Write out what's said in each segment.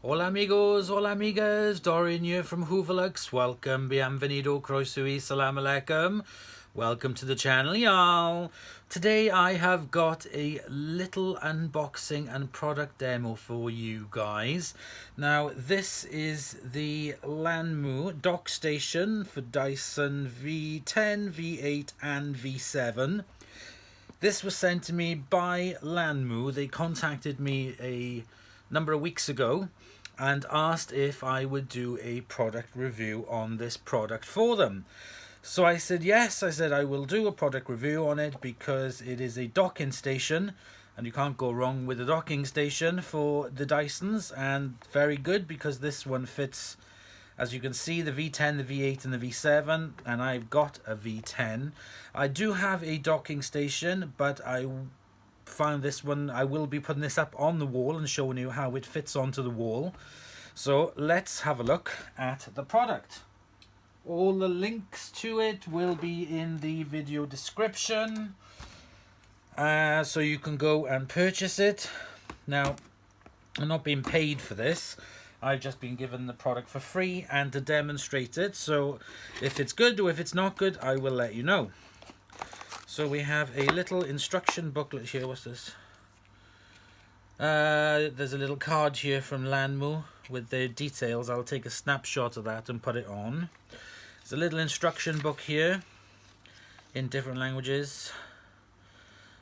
Hola amigos, hola amigas, Dorian here from Hooverlux. Welcome, bienvenido, croeso y salam alaikum. Welcome to the channel, y'all. Today I have got a little unboxing and product demo for you guys. Now this is the LANMU dock station for Dyson V10, V8 and V7. This was sent to me by LANMU. They contacted me a number of weeks ago and asked if I would do a product review on this product for them. So I said yes. I said I will do a product review on it because it is a docking station and you can't go wrong with a docking station for the Dysons, and very good because this one fits, as you can see, the V10, the V8 and the V7, and I've got a V10. I do have a docking station, but I found this one, I will be putting this up on the wall and showing you how it fits onto the wall. So let's have a look at the product. All the links to it will be in the video description, so you can go and purchase it. Now, I'm not being paid for this. I've just been given the product for free and to demonstrate it. So if it's good or if it's not good, I will let you know. So we have a little instruction booklet here. What's this? There's a little card here from LANMU with their details. I'll take a snapshot of that and put it on. There's a little instruction book here in different languages.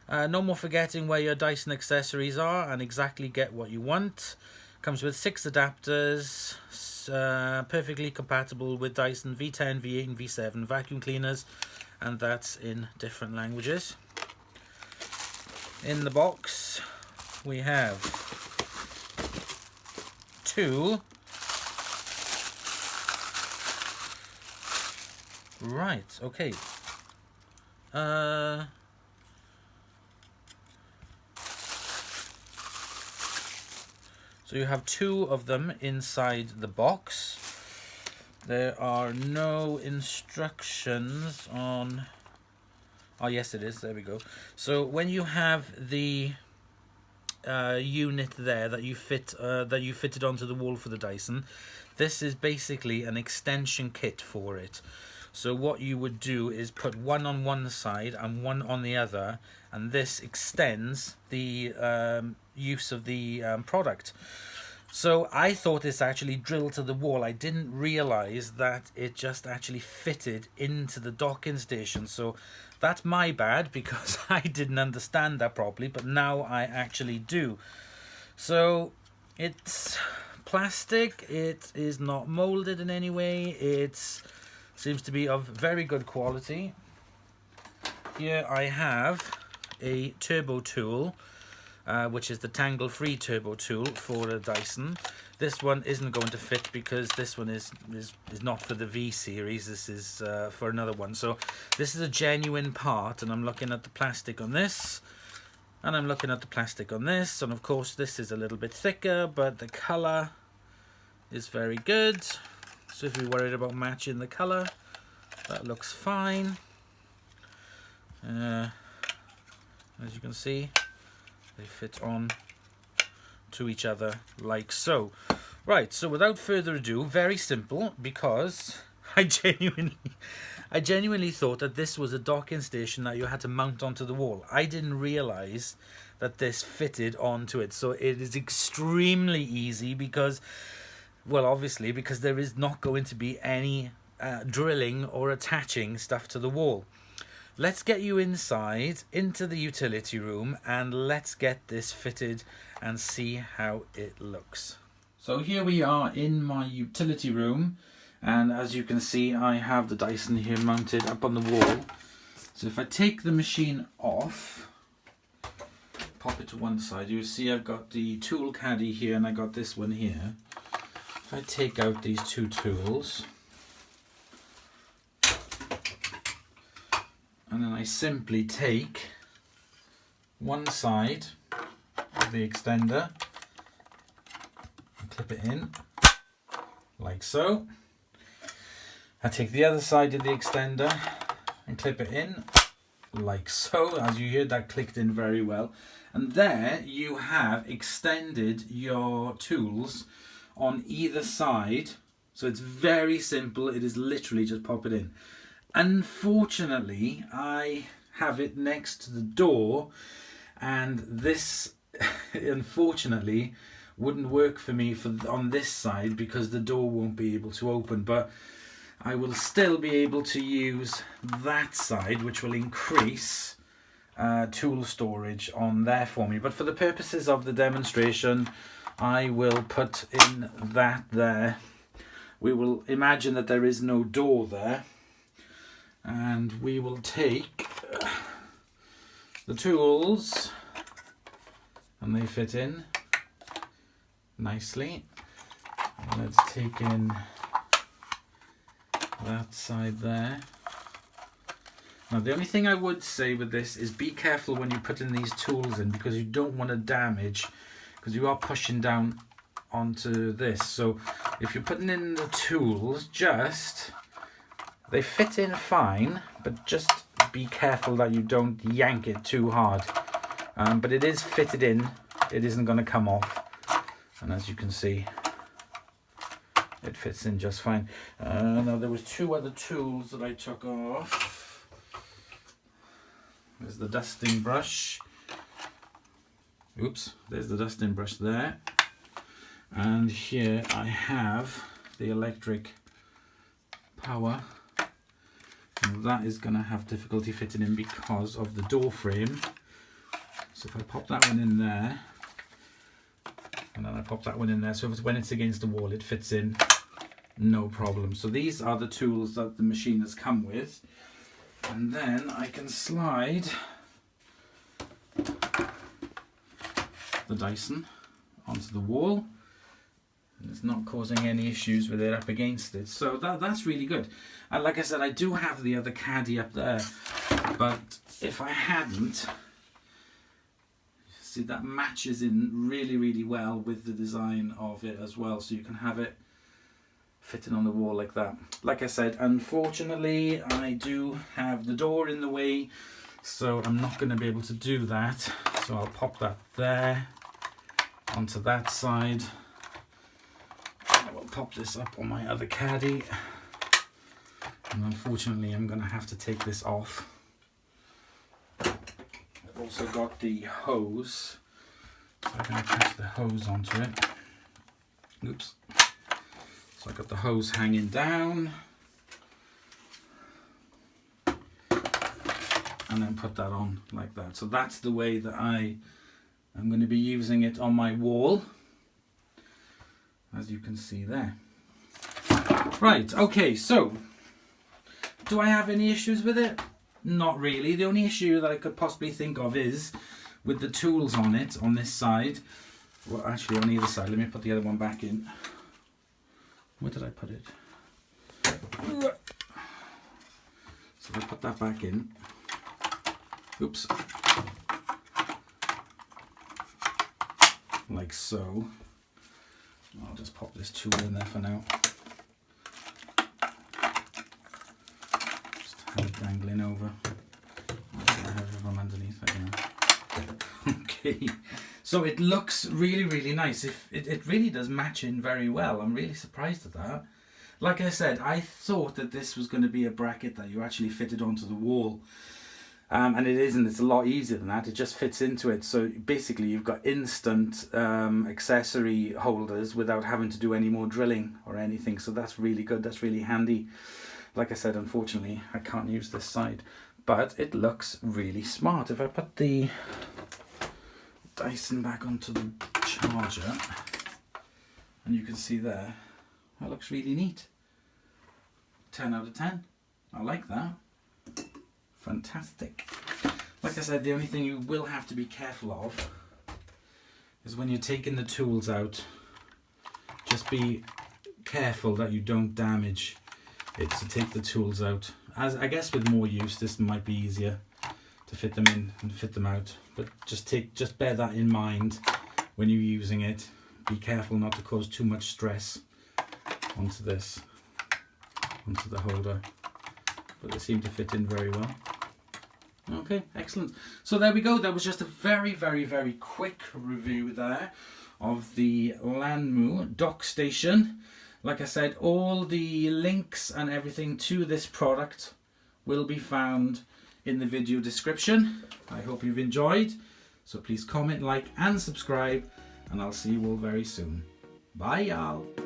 No more forgetting where your Dyson accessories are and exactly get what you want. Comes with 6 adapters, perfectly compatible with Dyson V10, V8 and V7 vacuum cleaners, and that's in different languages. In the box we have 2 right, okay, so you have 2 of them inside the box. There are no instructions on... Oh yes, it is. There we go. So when you have the unit there that you fitted onto the wall for the Dyson, this is basically an extension kit for it. So what you would do is put one on one side and one on the other, and this extends the use of the product. So I thought this actually drilled to the wall. I didn't realize that it just actually fitted into the docking station. So that's my bad because I didn't understand that properly, but now I actually do. So it's plastic. It is not molded in any way. It seems to be of very good quality. Here I have a turbo tool, which is the Tangle free turbo tool for a Dyson. This one isn't going to fit because this one is not for the V series. This is for another one. So this is a genuine part, and I'm looking at the plastic on this, and I'm looking at the plastic on this, and of course this is a little bit thicker, but the color is very good. So if you're worried about matching the color, that looks fine. As you can see, they fit on to each other like so. Right, so without further ado, very simple, because I genuinely thought that this was a docking station that you had to mount onto the wall. I didn't realize that this fitted onto it. So it is extremely easy because, well, obviously, because there is not going to be any drilling or attaching stuff to the wall. Let's get you inside into the utility room and let's get this fitted and see how it looks. So here we are in my utility room, and as you can see, I have the Dyson here mounted up on the wall. So if I take the machine off, pop it to one side, you see I've got the tool caddy here and I got this one here. If I take out these 2 tools, and then I simply take one side of the extender and clip it in like so. I take the other side of the extender and clip it in like so. As you heard, that clicked in very well. And there you have extended your tools on either side. So it's very simple. It is literally just pop it in. Unfortunately, I have it next to the door, and this unfortunately wouldn't work for me on this side because the door won't be able to open, but I will still be able to use that side, which will increase tool storage on there for me. But for the purposes of the demonstration, I will put in that there. We will imagine that there is no door there, and we will take the tools, and they fit in nicely. And let's take in that side there. Now the only thing I would say with this is be careful when you put in these tools in, because you don't want to damage, because you are pushing down onto this. So if you're putting in the tools, they fit in fine, but just be careful that you don't yank it too hard. But it is fitted in, it isn't going to come off, and as you can see, it fits in just fine. Now there was two other tools that I took off. There's the dusting brush. Oops, there's the dusting brush there. And here I have the electric power. And that is going to have difficulty fitting in because of the door frame. So if I pop that one in there, and then I pop that one in there, so when it's against the wall, it fits in no problem. So these are the tools that the machine has come with. And then I can slide the Dyson onto the wall, and it's not causing any issues with it up against it. So that's really good. And like I said, I do have the other caddy up there, but if I hadn't, see, that matches in really, really well with the design of it as well. So you can have it fitting on the wall like that. Like I said, unfortunately, I do have the door in the way, so I'm not going to be able to do that. So I'll pop that there onto that side. I will pop this up on my other caddy, and unfortunately I'm going to have to take this off. I've also got the hose, so I'm going to attach the hose onto it. Oops. So I've got the hose hanging down, and then put that on like that. So that's the way that I am going to be using it on my wall, as you can see there. Right, okay, so do I have any issues with it? Not really. The only issue that I could possibly think of is with the tools on it, on this side. Well, actually on either side. Let me put the other one back in. Where did I put it? So I put that back in. Oops. Like so. I'll just pop this tool in there for now. Just have it dangling over. I have it underneath, I don't know. Okay. So it looks really, really nice. It really does match in very well. I'm really surprised at that. Like I said, I thought that this was going to be a bracket that you actually fitted onto the wall. And it isn't. It's a lot easier than that. It just fits into it. So basically you've got instant accessory holders without having to do any more drilling or anything. So that's really good. That's really handy. Like I said, unfortunately, I can't use this side. But it looks really smart. If I put the Dyson back onto the charger, and you can see there, that looks really neat. 10 out of 10. I like that. Fantastic. Like I said, the only thing you will have to be careful of is when you're taking the tools out, just be careful that you don't damage it to take the tools out. As I guess with more use, this might be easier to fit them in and fit them out, but just bear that in mind when you're using it. Be careful not to cause too much stress onto this, onto the holder, but they seem to fit in very well. Okay, excellent. So there we go. That was just a very, very, very quick review there of the LANMU dock station. Like I said, all the links and everything to this product will be found in the video description. I hope you've enjoyed. So please comment, like and subscribe, and I'll see you all very soon. Bye y'all.